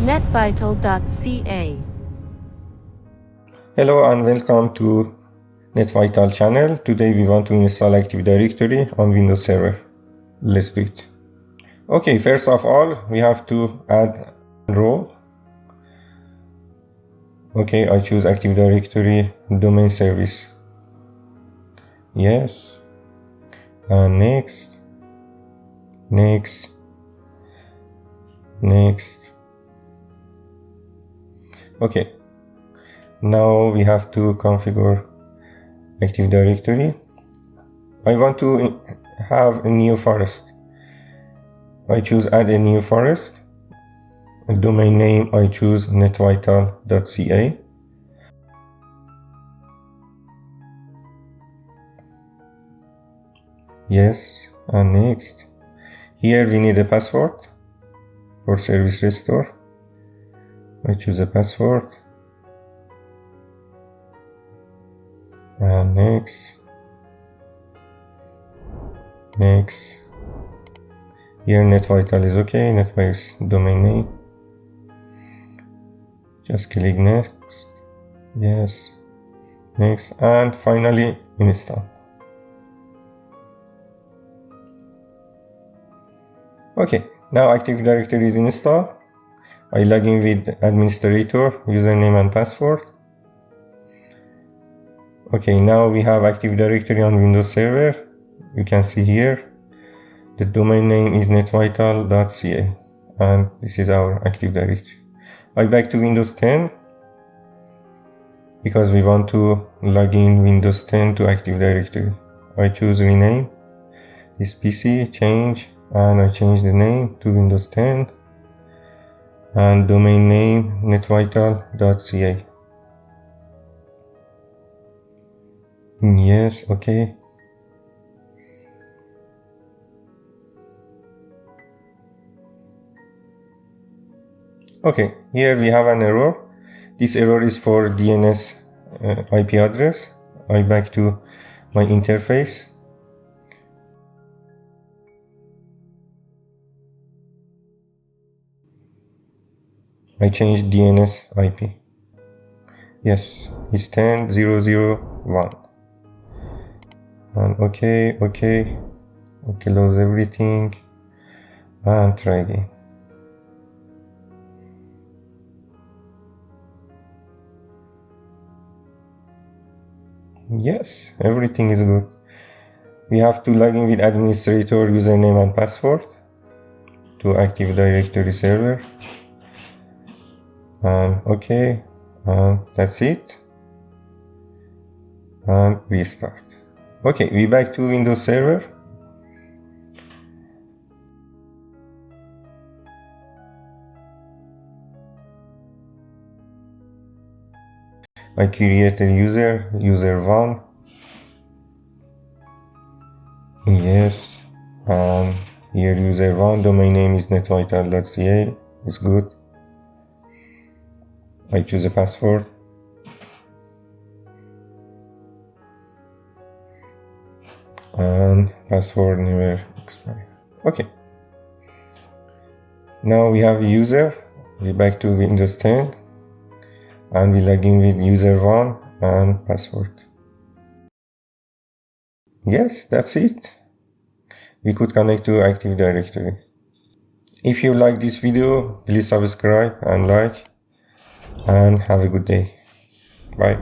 netvital.ca. Hello and welcome to NetVital channel. Today we want to install Active Directory on Windows Server. Let's do it. Okay, first of all, we have to add a role. Okay, I choose Active Directory domain service. Yes. And next. Okay. Now we have to configure Active Directory. I want to have a new forest. I choose add a new forest. A domain name I choose netvital.ca. Yes, and next. Here we need a password for service restore. I choose a password. And next. Here NetVital is okay, NetVital domain name. Just click next. Yes. Next. And finally install. Okay, now Active Directory is installed. I log in with administrator, username and password. Okay, now we have Active Directory on Windows Server. You can see here. The domain name is netvital.ca and this is our Active Directory. I back to Windows 10 because we want to log in Windows 10 to Active Directory. I choose rename this PC, change, and I change the name to Windows 10 and domain name netvital.ca. Yes, okay. Okay, here we have an error. This error is for DNS IP address. I back to my interface. I change DNS IP. Yes, it's 10.0.0.1. And okay, close everything and try again. Yes, everything is good. We have to log in with administrator, username and password to Active Directory server. And okay, that's it. And we start. Okay, we back to Windows Server. I create a user 1. Yes, and here user 1, domain name is netvital.ca, it's good. I choose a password. And password never expire. Okay. Now we have a user. We back to Windows 10. And we log in with user 1 and password. Yes, that's it. We could connect to Active Directory. If you like this video, please subscribe and like. And have a good day. Bye.